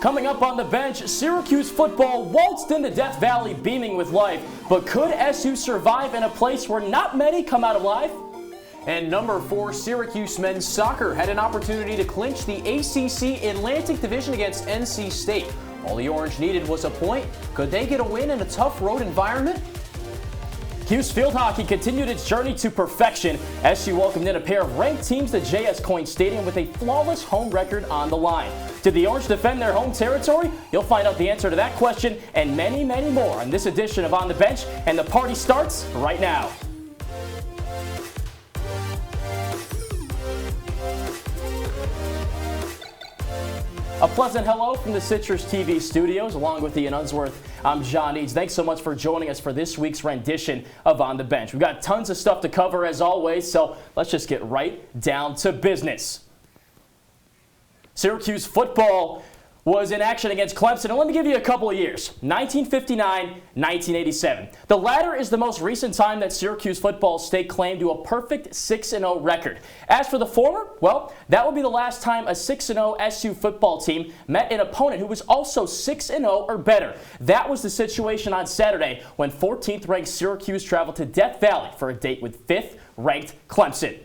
Coming up on the bench, Syracuse football waltzed into Death Valley beaming with life, but could SU survive in a place where not many come out alive? And number 4, Syracuse men's soccer had an opportunity to clinch the ACC Atlantic Division against NC State. All the Orange needed was a point. Could they get a win in a tough road environment? Cuse field hockey continued its journey to perfection. SU welcomed in a pair of ranked teams to JS Coyne Stadium with a flawless home record on the line. Did the Orange defend their home territory? You'll find out the answer to that question and many, many more on this edition of On the Bench, and the party starts right now. A pleasant hello from the CitrusTV studios, along with Ian Unsworth. I'm John Eads. Thanks so much for joining us for this week's rendition of On the Bench. We've got tons of stuff to cover as always, so let's just get right down to business. Syracuse football was in action against Clemson, and let me give you a couple of years, 1959, 1987. The latter is the most recent time that Syracuse football stake claim to a perfect 6-0 record. As for the former, well, that would be the last time a 6-0 SU football team met an opponent who was also 6-0 or better. That was the situation on Saturday when 14th-ranked Syracuse traveled to Death Valley for a date with 5th-ranked Clemson.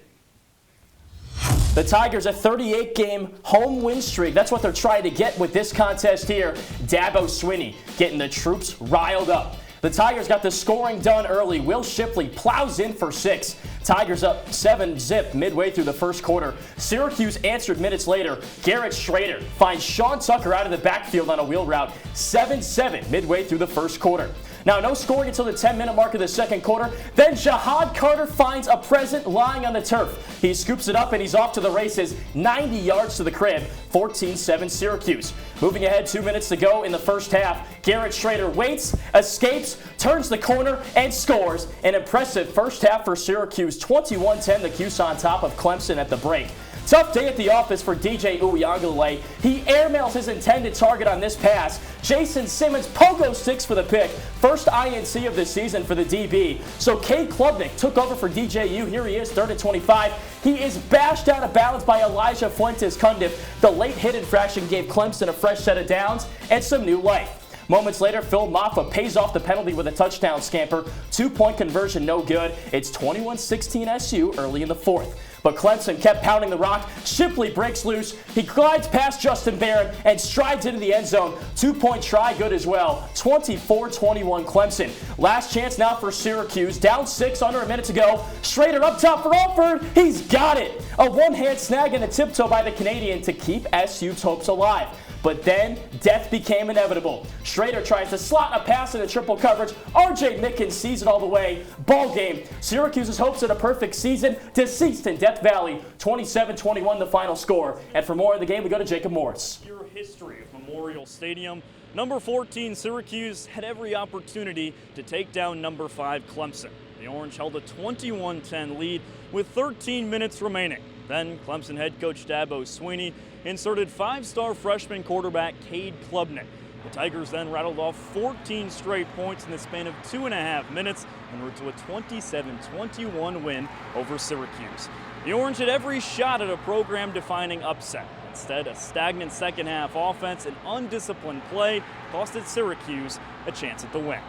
The Tigers, a 38-game home win streak. That's what they're trying to get with this contest here. Dabo Swinney getting the troops riled up. The Tigers got the scoring done early. Will Shipley plows in for 6. Tigers up 7-zip midway through the first quarter. Syracuse answered minutes later. Garrett Schrader finds Sean Tucker out of the backfield on a wheel route. 7-7 midway through the first quarter. Now, no scoring until the 10-minute mark of the second quarter. Then Jihad Carter finds a present lying on the turf. He scoops it up and he's off to the races, 90 yards to the crib, 14-7 Syracuse. Moving ahead, 2 minutes to go in the first half. Garrett Schrader waits, escapes, turns the corner, and scores. An impressive first half for Syracuse, 21-10, the Cuse on top of Clemson at the break. Tough day at the office for DJ Uiagalelei. He airmails his intended target on this pass. Jason Simmons pogo sticks for the pick. First INC of the season for the DB. So Cade Klubnik took over for DJU. Here he is, 3rd and 25. He is bashed out of bounds by Elijah Fuentes-Cundiff. The late hit infraction gave Clemson a fresh set of downs and some new life. Moments later, Phil Maffa pays off the penalty with a touchdown scamper. 2-point conversion, no good. It's 21-16 SU early in the fourth. But Clemson kept pounding the rock. Shipley breaks loose. He glides past Justin Barron and strides into the end zone. 2-point try, good as well. 24-21 Clemson. Last chance now for Syracuse. Down 6, under a minute to go. Schrader up top for Alford. He's got it. A one-hand snag and a tiptoe by the Canadian to keep SU's hopes alive. But then, death became inevitable. Schrader tries to slot a pass into triple coverage. R.J. Mickens sees it all the way. Ball game. Syracuse's hopes at a perfect season deceased in Death Valley. 27-21 the final score. And for more of the game, we go to Jacob Morris. Your history of Memorial Stadium. Number 14, Syracuse, had every opportunity to take down number 5, Clemson. The Orange held a 21-10 lead with 13 minutes remaining. Then Clemson head coach Dabo Swinney inserted 5-star freshman quarterback Cade Klubnik. The Tigers then rattled off 14 straight points in the span of 2.5 minutes and route to a 27-21 win over Syracuse. The Orange had every shot at a program-defining upset. Instead, a stagnant second-half offense and undisciplined play costed Syracuse a chance at the win.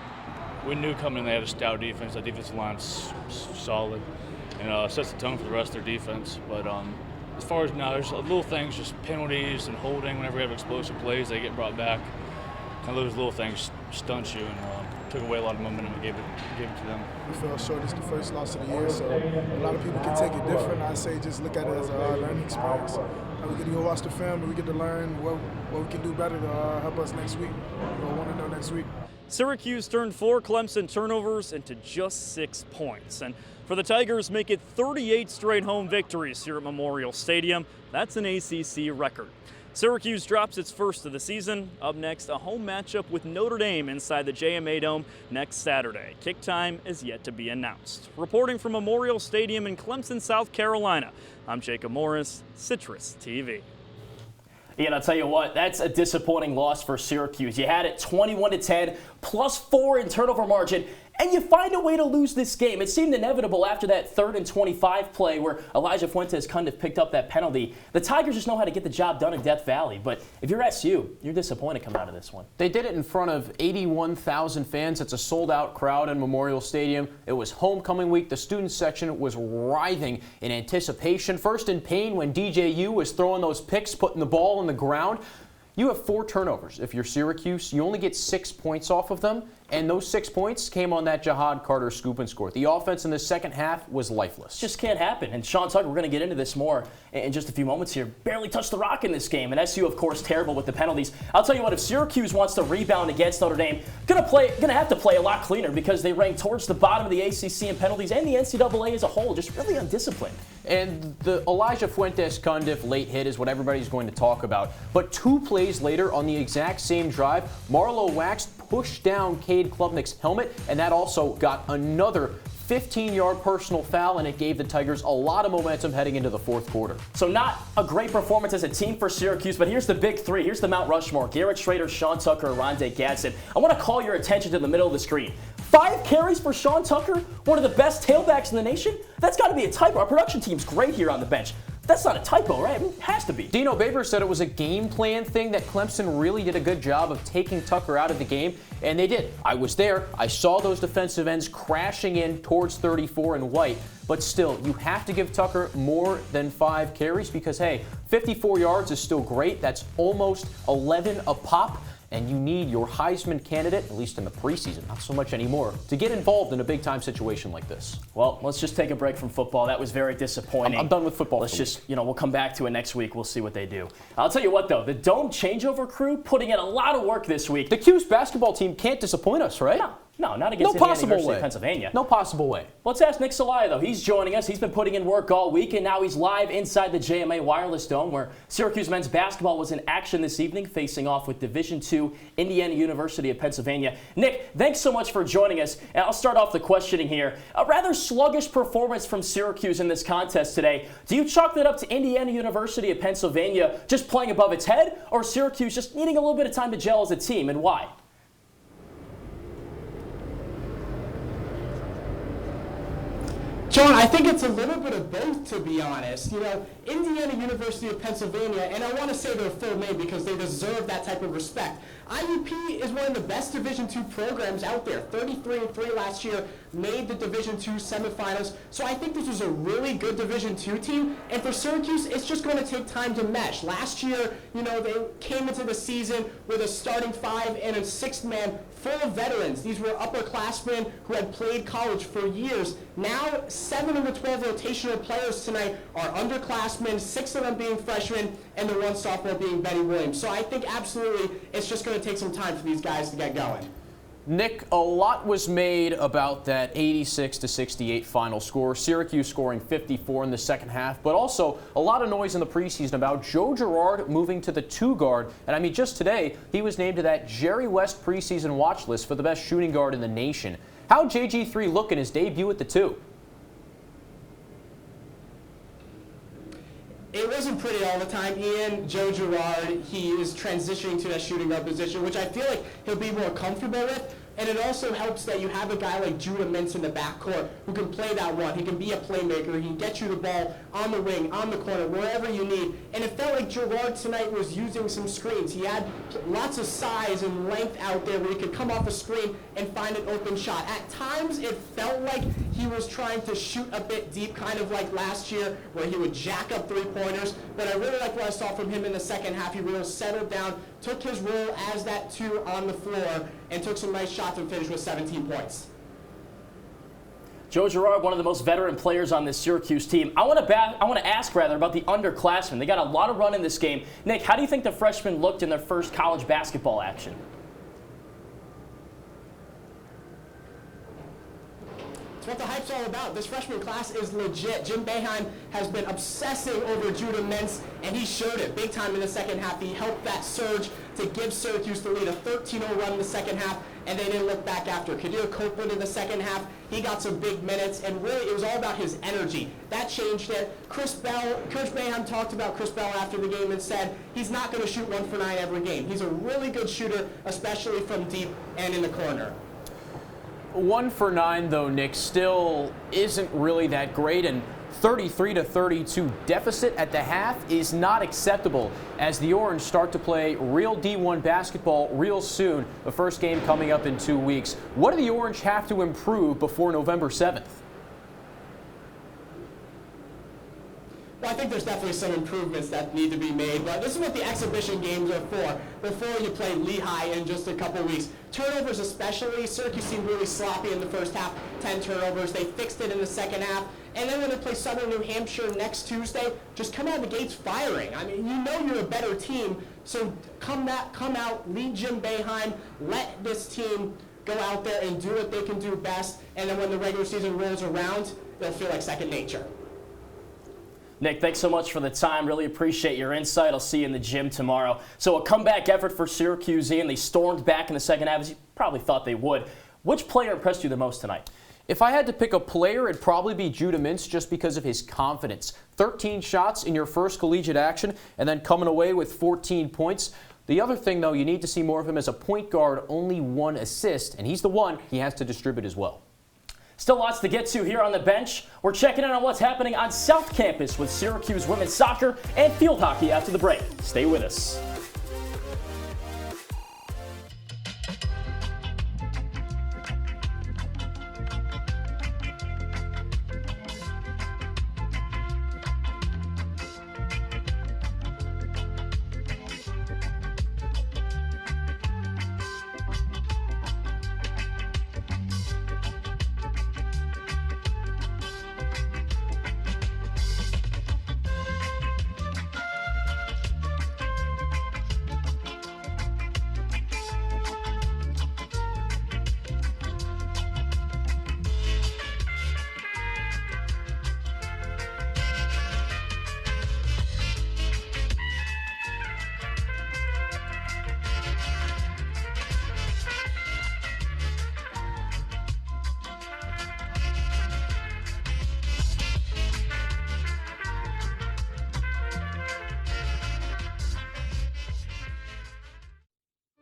We knew coming in they had a stout defense. That defensive line's solid and sets the tone for the rest of their defense. But as far as now, there's little things, just penalties and holding. Whenever we have explosive plays, they get brought back. And those little things stunt you and took away a lot of momentum and gave it to them. We fell short. It's the first loss of the year, so a lot of people can take it different. I say just look at it as a learning experience. We get to go watch the film and we get to learn what we can do better to help us next week. We'll want to know next week. Syracuse turned 4 Clemson turnovers into just 6 points. And for the Tigers, make it 38 straight home victories here at Memorial Stadium. That's an ACC record. Syracuse drops its first of the season. Up next, a home matchup with Notre Dame inside the JMA Dome next Saturday. Kick time is yet to be announced. Reporting from Memorial Stadium in Clemson, South Carolina, I'm Jacob Morris, CitrusTV. Ian, I'll tell you what, that's a disappointing loss for Syracuse. You had it 21-10, +4 in turnover margin, and you find a way to lose this game. It seemed inevitable after that 3rd and 25 play where Elijah Fuentes kind of picked up that penalty. The Tigers just know how to get the job done in Death Valley, but if you're SU, you're disappointed coming out of this one. They did it in front of 81,000 fans. It's a sold-out crowd in Memorial Stadium. It was homecoming week. The student section was writhing in anticipation, first in pain when DJU was throwing those picks, putting the ball on the ground. You have 4 turnovers. If you're Syracuse, you only get 6 points off of them, and those 6 points came on that Jahad Carter scoop and score. The offense in the second half was lifeless. Just can't happen. And Sean Tucker, we're going to get into this more in just a few moments here, barely touched the rock in this game. And SU, of course, terrible with the penalties. I'll tell you what, if Syracuse wants to rebound against Notre Dame, gonna have to play a lot cleaner because they rank towards the bottom of the ACC in penalties, and the NCAA as a whole, just really undisciplined. And the Elijah Fuentes-Cundiff late hit is what everybody's going to talk about. But 2 plays later on the exact same drive, Marlowe Wax pushed down Cade Klubnik's helmet, and that also got another 15-yard personal foul, and it gave the Tigers a lot of momentum heading into the 4th quarter. So not a great performance as a team for Syracuse, but here's the big 3. Here's the Mount Rushmore. Garrett Schrader, Sean Tucker, Rondé Gadsden. I want to call your attention to the middle of the screen. 5 carries for Sean Tucker, one of the best tailbacks in the nation? That's got to be a typo. Our production team's great here on the bench. That's not a typo, right? I mean, it has to be. Dino Babers said it was a game plan thing, that Clemson really did a good job of taking Tucker out of the game, and they did. I was there. I saw those defensive ends crashing in towards 34 and White, but still, you have to give Tucker more than 5 carries because, hey, 54 yards is still great. That's almost 11 a pop. And you need your Heisman candidate, at least in the preseason, not so much anymore, to get involved in a big-time situation like this. Well, let's just take a break from football. That was very disappointing. I'm done with football. Let's just, we'll come back to it next week. We'll see what they do. I'll tell you what, though, the Dome changeover crew putting in a lot of work this week. The Q's basketball team can't disappoint us, right? No, not against Indiana University of Pennsylvania. No possible way. Let's ask Nick Celaya, though. He's joining us. He's been putting in work all week, and now he's live inside the JMA Wireless Dome, where Syracuse men's basketball was in action this evening, facing off with Division II Indiana University of Pennsylvania. Nick, thanks so much for joining us. And I'll start off the questioning here. A rather sluggish performance from Syracuse in this contest today. Do you chalk that up to Indiana University of Pennsylvania just playing above its head, or Syracuse just needing a little bit of time to gel as a team, and why? John, I think it's a little bit of both, to be honest. Indiana University of Pennsylvania, and I want to say their full name because they deserve that type of respect. IUP is one of the best Division II programs out there. 33-3 last year, made the Division II semifinals. So I think this was a really good Division II team. And for Syracuse, it's just going to take time to mesh. Last year, they came into the season with a starting 5 and a 6th man full of veterans. These were upperclassmen who had played college for years. Now, 7 of the 12 rotational players tonight are underclassmen, 6 of them being freshmen, and the 1 sophomore being Betty Williams. So I think absolutely it's just going to take some time for these guys to get going. Nick, a lot was made about that 86-68 final score. Syracuse scoring 54 in the second half, but also a lot of noise in the preseason about Joe Girard moving to the 2 guard. And I mean, just today, he was named to that Jerry West preseason watch list for the best shooting guard in the nation. How'd JG3 look in his debut at the 2? It wasn't pretty all the time. Joe Girard, he is transitioning to that shooting guard position, which I feel like he'll be more comfortable with. And it also helps that you have a guy like Judah Mintz in the backcourt who can play that 1. He can be a playmaker. He can get you the ball on the wing, on the corner, wherever you need. And it felt like Girard tonight was using some screens. He had lots of size and length out there where he could come off a screen and find an open shot. At times, it felt like he was trying to shoot a bit deep, kind of like last year, where he would jack up 3-pointers. But I really like what I saw from him in the second half. He really settled down, took his role as that 2 on the floor, and took some nice shots and finished with 17 points. Joe Girard, one of the most veteran players on this Syracuse team. I want to ask about the underclassmen. They got a lot of run in this game. Nick, how do you think the freshmen looked in their first college basketball action? It's what the hype's all about. This freshman class is legit. Jim Boeheim has been obsessing over Judah Mintz, and he showed it big time in the second half. He helped that surge to give Syracuse the lead, a 13-0 run in the second half, and they didn't look back after. Kadir Copeland in the second half, he got some big minutes, and really it was all about his energy. That changed it. Coach Boeheim talked about Chris Bell after the game and said he's not going to shoot 1 for 9 every game. He's a really good shooter, especially from deep and in the corner. 1 for 9, though, Nick, still isn't really that great, and 33-32 deficit at the half is not acceptable as the Orange start to play real D1 basketball real soon, the first game coming up in 2 weeks. What do the Orange have to improve before November 7th? Well, I think there's definitely some improvements that need to be made, but this is what the exhibition games are for, before you play Lehigh in just a couple weeks. Turnovers especially, Syracuse seemed really sloppy in the first half, 10 turnovers. They fixed it in the second half. And then when they play Southern New Hampshire next Tuesday, just come out of the gates firing. I mean, you know you're a better team, so come out, lead Jim Boeheim, let this team go out there and do what they can do best, and then when the regular season rolls around, it'll feel like second nature. Nick, thanks so much for the time. Really appreciate your insight. I'll see you in the gym tomorrow. So a comeback effort for Syracuse, and they stormed back in the second half, as you probably thought they would. Which player impressed you the most tonight? If I had to pick a player, it'd probably be Judah Mintz, just because of his confidence. 13 shots in your first collegiate action and then coming away with 14 points. The other thing, though, you need to see more of him as a point guard, only 1 assist, and he's the one he has to distribute as well. Still lots to get to here on the bench. We're checking in on what's happening on South Campus with Syracuse women's soccer and field hockey after the break. Stay with us.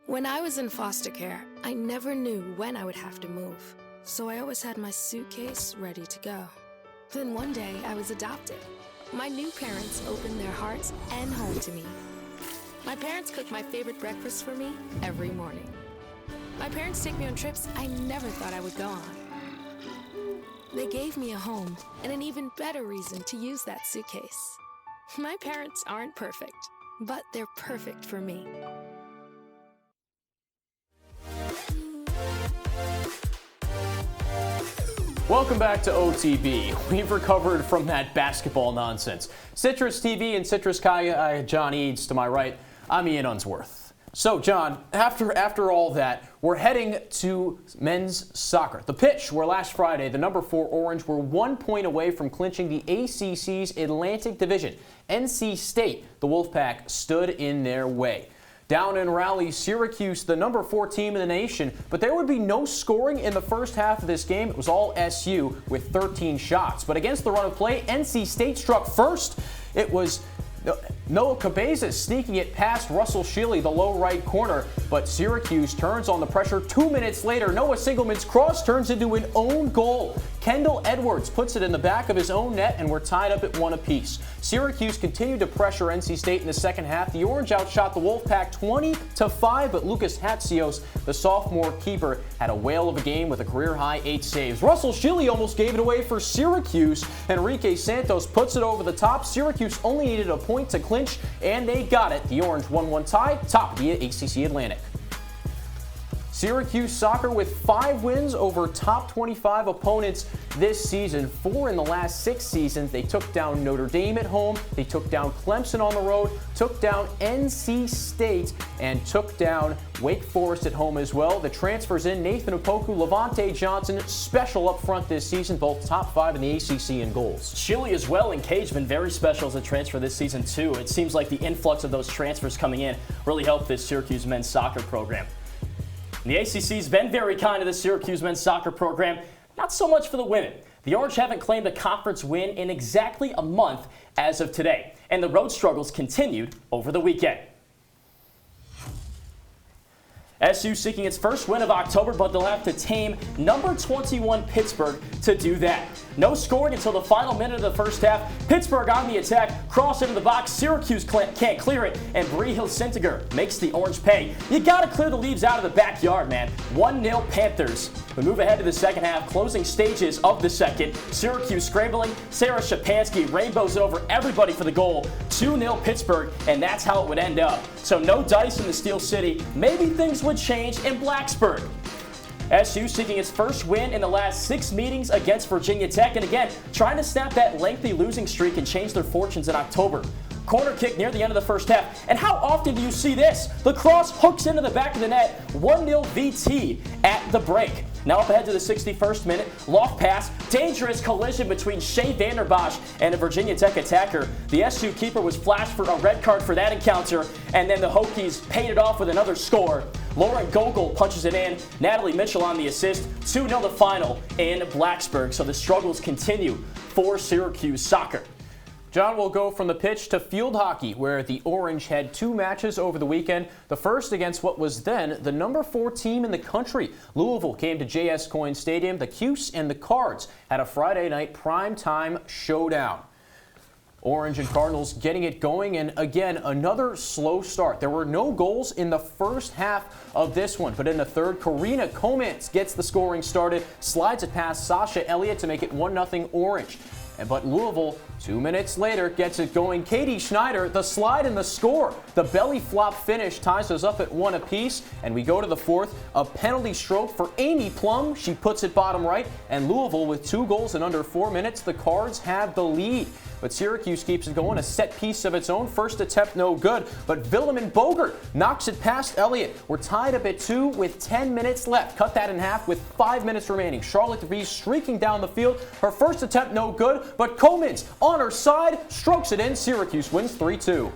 When I was in foster care, I never knew when I would have to move, so I always had my suitcase ready to go. Then one day, I was adopted. My new parents opened their hearts and home to me. My parents cook my favorite breakfast for me every morning. My parents take me on trips I never thought I would go on. They gave me a home and an even better reason to use that suitcase. My parents aren't perfect, but they're perfect for me. Welcome back to OTB. We've recovered from that basketball nonsense. CitrusTV and Citrus Kaya, John Eads to my right. I'm Ian Unsworth. So, John, after all that, we're heading to men's soccer. The pitch where last Friday the number 4 Orange were 1 point away from clinching the ACC's Atlantic Division. NC State, the Wolfpack, stood in their way. Down in Raleigh, Syracuse, the number 4 team in the nation, but there would be no scoring in the first half of this game. It was all SU with 13 shots. But against the run of play, NC State struck first. It was Noah Cabeza sneaking it past Russell Shealy, the low right corner, but Syracuse turns on the pressure. 2 minutes later, Noah Singelman's cross turns into an own goal. Kendall Edwards puts it in the back of his own net, and we're tied up at 1 apiece. Syracuse continued to pressure NC State in the second half. The Orange outshot the Wolfpack 20-5, but Lucas Hatsios, the sophomore keeper, had a whale of a game with a career-high 8 saves. Russell Shealy almost gave it away for Syracuse. Enrique Santos puts it over the top. Syracuse only needed a point to clinch, and they got it. The Orange 1-1 tie, top of the ACC Atlantic. Syracuse soccer with 5 wins over top 25 opponents this season. 4 in the last 6 seasons. They took down Notre Dame at home. They took down Clemson on the road, took down NC State, and took down Wake Forest at home as well. The transfers in Nathan Opoku, Levante Johnson, special up front this season, both top 5 in the ACC in goals. Shealy as well, and Cage been very special as a transfer this season too. It seems like the influx of those transfers coming in really helped this Syracuse men's soccer program. The ACC's been very kind to the Syracuse men's soccer program, not so much for the women. The Orange haven't claimed a conference win in exactly a month as of today, and the road struggles continued over the weekend. SU seeking its first win of October, but they'll have to tame number 21 Pittsburgh to do that. No scoring until the final minute of the first half. Pittsburgh on the attack, cross into the box. Syracuse can't clear it, and Bree Hilsintiger makes the Orange pay. You got to clear the leaves out of the backyard, man. 1-0 Panthers. We move ahead to the second half, closing stages of the second. Syracuse scrambling. Sarah Shapansky rainbows over everybody for the goal. 2-0 Pittsburgh, and that's how it would end up. So no dice in the Steel City. Maybe things would change in Blacksburg. SU seeking its first win in the last 6 meetings against Virginia Tech, and again, trying to snap that lengthy losing streak and change their fortunes in October. Corner kick near the end of the first half, and how often do you see this? The cross hooks into the back of the net, 1-0 VT at the break. Now up ahead to the 61st minute, loft pass, dangerous collision between Shea Vanderbosch and a Virginia Tech attacker. The SU keeper was flashed for a red card for that encounter, and then the Hokies paid it off with another score. Lauren Gogol punches it in, Natalie Mitchell on the assist, 2-0 the final in Blacksburg. So the struggles continue for Syracuse soccer. John will go from the pitch to field hockey, where the Orange had 2 matches over the weekend. The first against what was then the number 4 team in the country. Louisville came to J.S. Coyne Stadium. The Cuse and the Cards had a Friday night primetime showdown. Orange and Cardinals getting it going, and again, another slow start. There were no goals in the first half of this one, but in the third, Karina Comans gets the scoring started, slides it past Sasha Elliott to make it 1-0 Orange. But Louisville, 2 minutes later, gets it going. Katie Schneider, the slide and the score. The belly flop finish ties us up at 1 apiece, and we go to the fourth. A penalty stroke for Amy Plum. She puts it bottom right, and Louisville with 2 goals in under 4 minutes. The Cards have the lead. But Syracuse keeps it going, a set piece of its own. First attempt no good, but Villeman Bogert knocks it past Elliott. We're tied up at 2 with 10 minutes left. Cut that in half with 5 minutes remaining. Charlotte DeVries streaking down the field. Her first attempt no good, but Comans on her side strokes it in. Syracuse wins 3-2.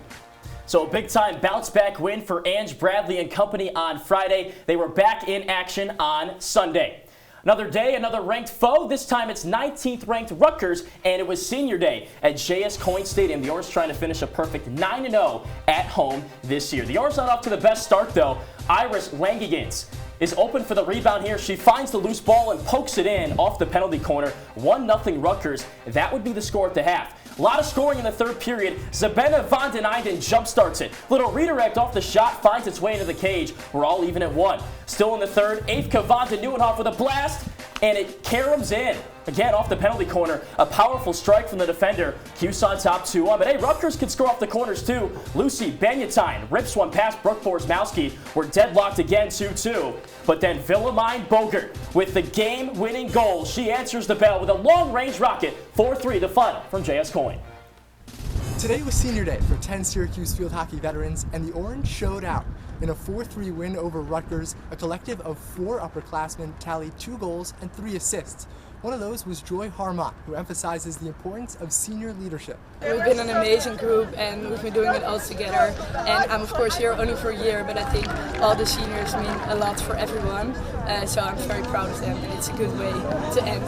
So a big-time bounce-back win for Ange Bradley and company on Friday. They were back in action on Sunday. Another day, another ranked foe. This time it's 19th ranked Rutgers, and it was senior day at J.S. Coyne Stadium. The Orange trying to finish a perfect 9-0 at home this year. The Orange not off to the best start, though. Iris Langigans is open for the rebound here. She finds the loose ball and pokes it in off the penalty corner. 1-0 Rutgers. That would be the score at the half. A lot of scoring in the third period. Zabena van den Eyden jumpstarts it. Little redirect off the shot finds its way into the cage. We're all even at 1. Still in the third, Eefke van den Nieuwenhof with a blast, and it caroms in. Again, off the penalty corner, a powerful strike from the defender. Cuse on top 2-1. But hey, Rutgers can score off the corners too. Lucy Banyatine rips one past Brooke Borsmowski. We're deadlocked again, 2-2. But then Willemijn Bogert with the game-winning goal. She answers the bell with a long-range rocket. 4-3 the final from J.S. Coyne. Today was senior day for 10 Syracuse field hockey veterans, and the Orange showed out. In a 4-3 win over Rutgers, a collective of 4 upperclassmen tallied 2 goals and 3 assists. One of those was Joy Harmont, who emphasizes the importance of senior leadership. We've been an amazing group, and we've been doing it all together. And I'm of course here only for a year, but I think all the seniors mean a lot for everyone. So I'm very proud of them, and it's a good way to end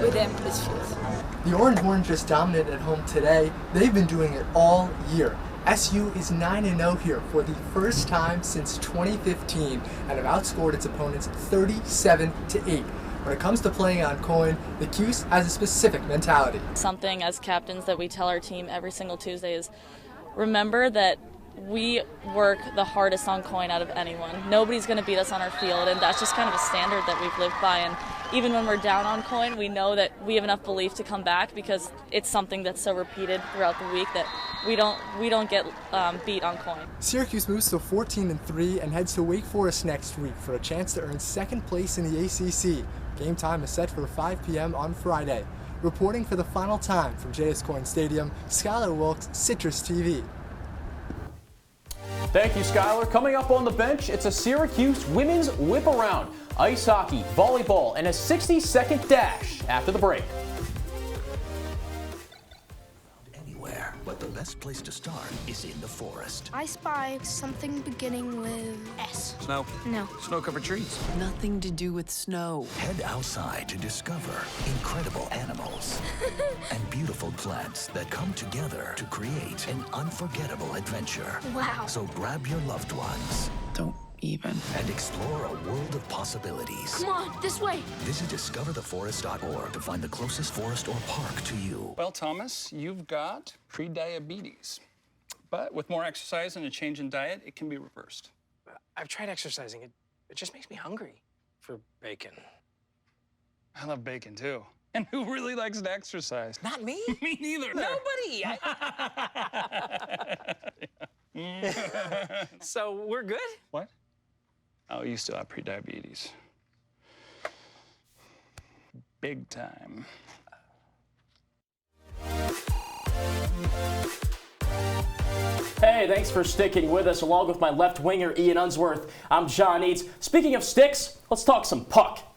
with them in this field. The Orange weren't just dominant at home today, they've been doing it all year. SU is 9-0 here for the first time since 2015 and have outscored its opponents 37-8. When it comes to playing on Coyne, the Cuse has a specific mentality. Something as captains that we tell our team every single Tuesday is remember that we work the hardest on Coyne out of anyone. Nobody's going to beat us on our field, and that's just kind of a standard that we've lived by. And even when we're down on Coyne, we know that we have enough belief to come back because it's something that's so repeated throughout the week that we don't get beat on Coyne. Syracuse moves to 14-3 and heads to Wake Forest next week for a chance to earn second place in the ACC. Game time is set for 5 p.m. on Friday. Reporting for the final time from J.S. Coyne Stadium, Skylar Wilkes, CitrusTV. Thank you, Skylar. Coming up on the bench, it's a Syracuse women's whip around, ice hockey, volleyball, and a 60-second dash after the break. Anywhere, but the best place to start is in the forest. I spy something beginning with S. Snow? No. Snow-covered trees? Nothing to do with snow. Head outside to discover incredible animals and beautiful plants that come together to create an unforgettable adventure. Wow. So grab your loved ones. Don't even. And explore a world of possibilities. Come on, this way. Visit discovertheforest.org to find the closest forest or park to you. Well, Thomas, you've got pre-diabetes. But with more exercise and a change in diet, it can be reversed. I've tried exercising. It just makes me hungry for bacon. I love bacon, too. And who really likes to exercise? Not me. Me neither. Nobody. So we're good? What? Oh, you still have pre-diabetes. Big time. Hey, thanks for sticking with us along with my left winger, Ian Unsworth. I'm John Eads. Speaking of sticks, let's talk some puck.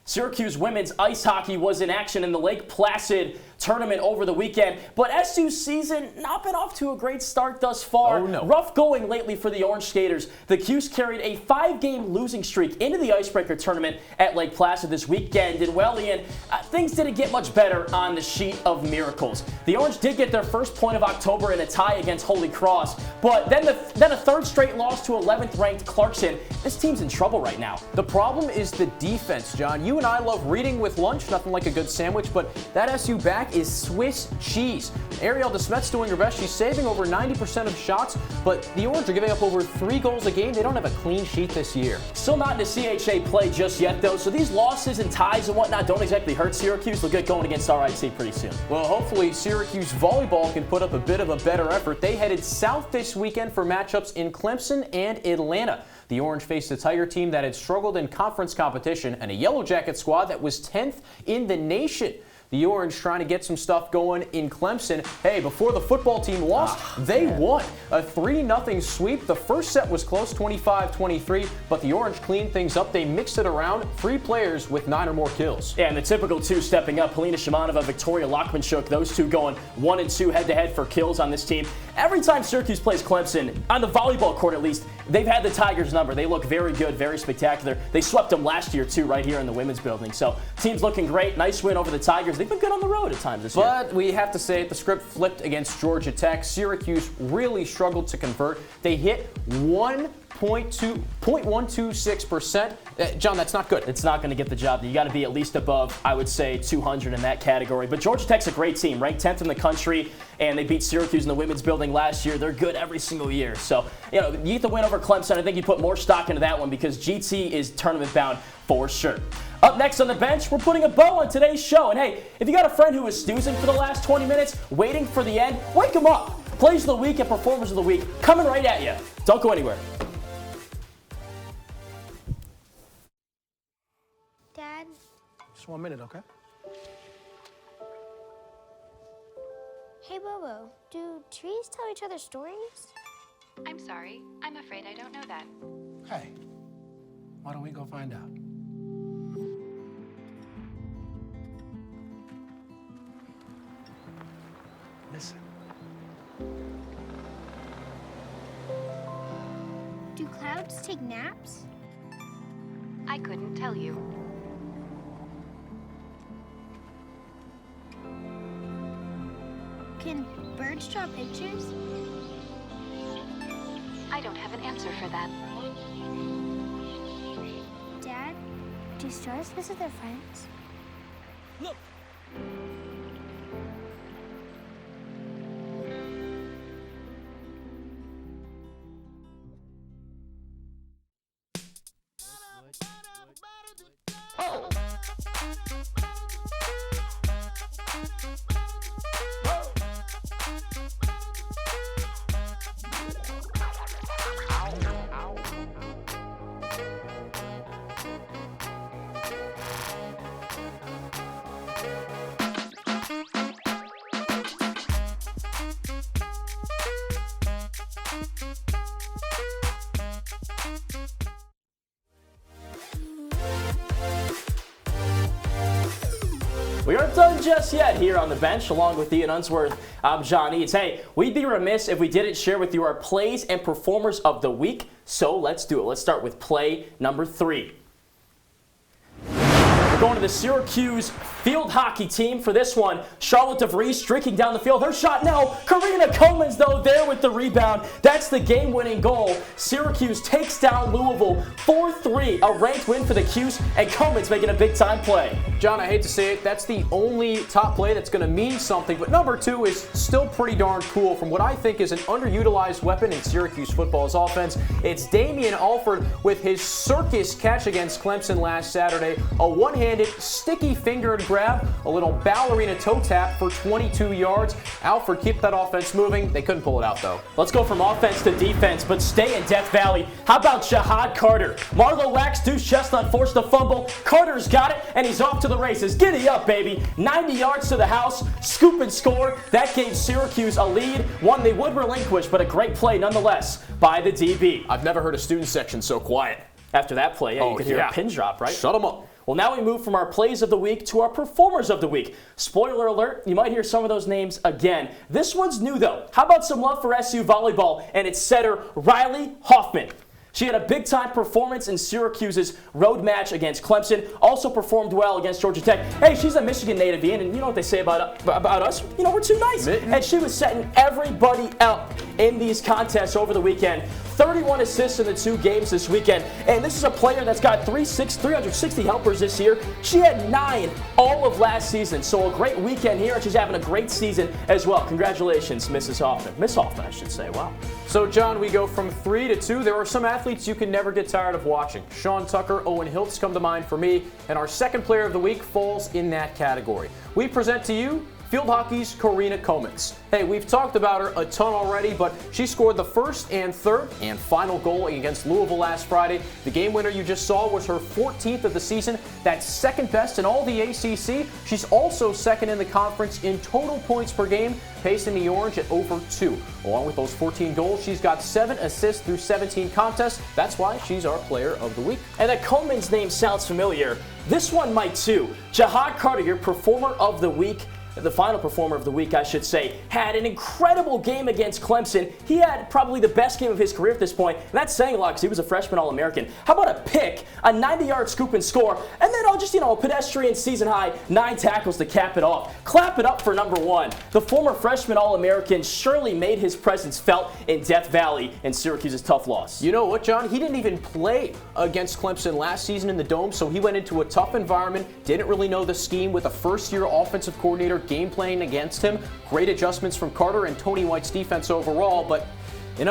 Syracuse women's ice hockey was in action in the Lake Placid tournament over the weekend, but SU's season not been off to a great start thus far. Oh, no. Rough going lately for the Orange Skaters. The Cuse carried a 5-game losing streak into the Icebreaker tournament at Lake Placid this weekend, and well, Ian, things didn't get much better on the sheet of miracles. The Orange did get their first point of October in a tie against Holy Cross, but then a third straight loss to 11th-ranked Clarkson. This team's in trouble right now. The problem is the defense, John. You and I love reading with lunch, nothing like a good sandwich, but that SU back is Swiss cheese. Ariel DeSmet's doing her best. She's saving over 90% of shots, but the Orange are giving up over 3 goals a game. They don't have a clean sheet this year. Still not into CHA play just yet, though, so these losses and ties and whatnot don't exactly hurt Syracuse. They'll get going against RIT pretty soon. Well, hopefully Syracuse volleyball can put up a bit of a better effort. They headed south this weekend for matchups in Clemson and Atlanta. The Orange faced a Tiger team that had struggled in conference competition and a Yellow Jacket squad that was 10th in the nation. The Orange trying to get some stuff going in Clemson. Hey, before the football team lost, they won. A 3-0 sweep. The first set was close, 25-23, but the Orange cleaned things up. They mixed it around. 3 players with 9 or more kills. Yeah, and the typical 2 stepping up. Helena Shimanova, Victoria Lockmanchuk, those 2 going 1 and 2 head-to-head for kills on this team. Every time Syracuse plays Clemson, on the volleyball court at least, they've had the Tigers' number. They look very good, very spectacular. They swept them last year, too, right here in the women's building. So, team's looking great. Nice win over the Tigers. They've been good on the road at times this year. But we have to say it, the script flipped against Georgia Tech. Syracuse really struggled to convert. They hit 1.126%. John, that's not good. It's not going to get the job. You got to be at least above, I would say, 200 in that category. But Georgia Tech's a great team, ranked 10th in the country, and they beat Syracuse in the women's building last year. They're good every single year. So, you get the win over Clemson. I think you put more stock into that one because GT is tournament bound for sure. Up next on the bench, we're putting a bow on today's show. And hey, if you got a friend who was snoozing for the last 20 minutes, waiting for the end, wake them up. Plays of the week and performers of the week coming right at you. Don't go anywhere. Dad? Just 1 minute, okay? Hey, Bobo, do trees tell each other stories? I'm sorry. I'm afraid I don't know that. Hey, why don't we go find out? Listen. Do clouds take naps? I couldn't tell you. Can birds draw pictures? I don't have an answer for that. Dad, do stars visit their friends? Look! We aren't done just yet here on the bench, along with Ian Unsworth. I'm John Eads. Hey, we'd be remiss if we didn't share with you our plays and performers of the week, so let's do it. Let's start with play number 3. We're going to the Syracuse field hockey team for this one. Charlotte DeVries streaking down the field. Her shot, no. Karina Coleman's, though, there with the rebound. That's the game-winning goal. Syracuse takes down Louisville 4-3. A ranked win for the Cuse, and Coleman's making a big-time play. John, I hate to say it, that's the only top play that's going to mean something, but number 2 is still pretty darn cool from what I think is an underutilized weapon in Syracuse football's offense. It's Damian Alford with his circus catch against Clemson last Saturday. A one-handed, sticky-fingered grab, a little ballerina toe tap for 22 yards. Alford kept that offense moving. They couldn't pull it out, though. Let's go from offense to defense, but stay in Death Valley. How about Jihad Carter? Marlo Wax, Deuce Chestnut forced the fumble. Carter's got it, and he's off to the races. Giddy up, baby. 90 yards to the house, scoop and score. That gave Syracuse a lead, one they would relinquish, but a great play nonetheless by the DB. I've never heard a student section so quiet. After that play, you could hear a pin drop, right? Shut them up. Well, now we move from our plays of the week to our performers of the week. Spoiler alert, you might hear some of those names again. This one's new, though. How about some love for SU volleyball and its setter, Riley Hoffman? She had a big-time performance in Syracuse's road match against Clemson. Also performed well against Georgia Tech. Hey, she's a Michigan native, Ian, and you know what they say about us? You know, we're too nice. And she was setting everybody up in these contests over the weekend. 31 assists in the 2 games this weekend. And this is a player that's got 360 helpers this year. She had 9 all of last season. So a great weekend here, and she's having a great season as well. Congratulations, Mrs. Hoffman. Miss Hoffman, I should say. Wow. So, John, we go from 3 to 2. There are some athletes you can never get tired of watching. Sean Tucker, Owen Hiltz come to mind for me, and our second player of the week falls in that category. We present to you field hockey's Karina Coleman's. Hey, we've talked about her a ton already, but she scored the first and third and final goal against Louisville last Friday. The game winner you just saw was her 14th of the season. That's second best in all the ACC. She's also second in the conference in total points per game, pacing the Orange at over 2. Along with those 14 goals, she's got 7 assists through 17 contests. That's why she's our player of the week. And that Coleman's name sounds familiar. This one might too. Jihad Carter, your performer of the week. The final performer of the week, I should say, had an incredible game against Clemson. He had probably the best game of his career at this point, and that's saying a lot because he was a freshman All-American. How about a pick, a 90-yard scoop and score, and then a pedestrian season-high 9 tackles to cap it off. Clap it up for number 1. The former freshman All-American surely made his presence felt in Death Valley in Syracuse's tough loss. You know what, John? He didn't even play against Clemson last season in the Dome, so he went into a tough environment, didn't really know the scheme with a first-year offensive coordinator game playing against him. Great adjustments from Carter and Tony White's defense overall, but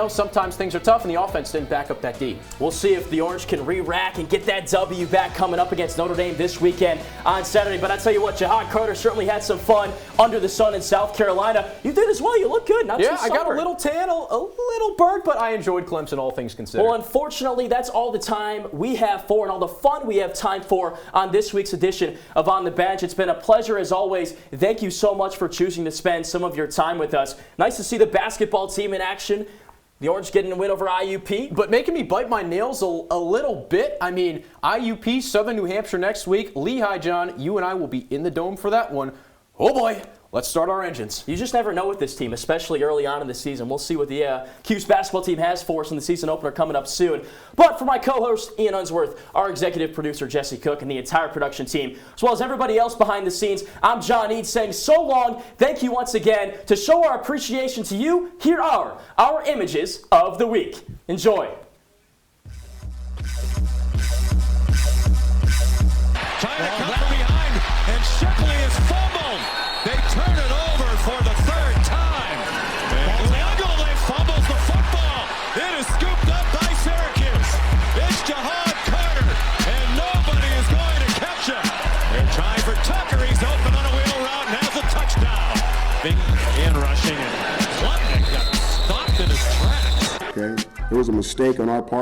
sometimes things are tough, and the offense didn't back up that D. We'll see if the Orange can re-rack and get that W back coming up against Notre Dame this weekend on Saturday. But I tell you what, Jihad Carter certainly had some fun under the sun in South Carolina. You did as well. You look good. Not too I got a little tan, a little burnt, but I enjoyed Clemson, all things considered. Well, unfortunately, that's all the time we have for and all the fun we have time for on this week's edition of On the Bench. It's been a pleasure as always. Thank you so much for choosing to spend some of your time with us. Nice to see the basketball team in action. The Orange getting a win over IUP. But making me bite my nails a little bit. I mean, IUP, Southern New Hampshire next week. Lehigh, John, you and I will be in the Dome for that one. Oh boy, let's start our engines. You just never know with this team, especially early on in the season. We'll see what the Cuse basketball team has for us in the season opener coming up soon. But for my co-host, Ian Unsworth, our executive producer, Jesse Cook, and the entire production team, as well as everybody else behind the scenes, I'm John Eads saying so long. Thank you once again. To show our appreciation to you, here are our images of the week. Enjoy. Trying to come from behind, and Shipley is fumbled. They turn it over for the 3rd time. And Leangole fumbles the football. It is scooped up by Syracuse. It's Jihad Carter, and nobody is going to catch him. They're trying for Tucker. He's open on a wheel route and has a touchdown. Big in rushing, and Klubnik got stopped in his tracks. Okay, it was a mistake on our part.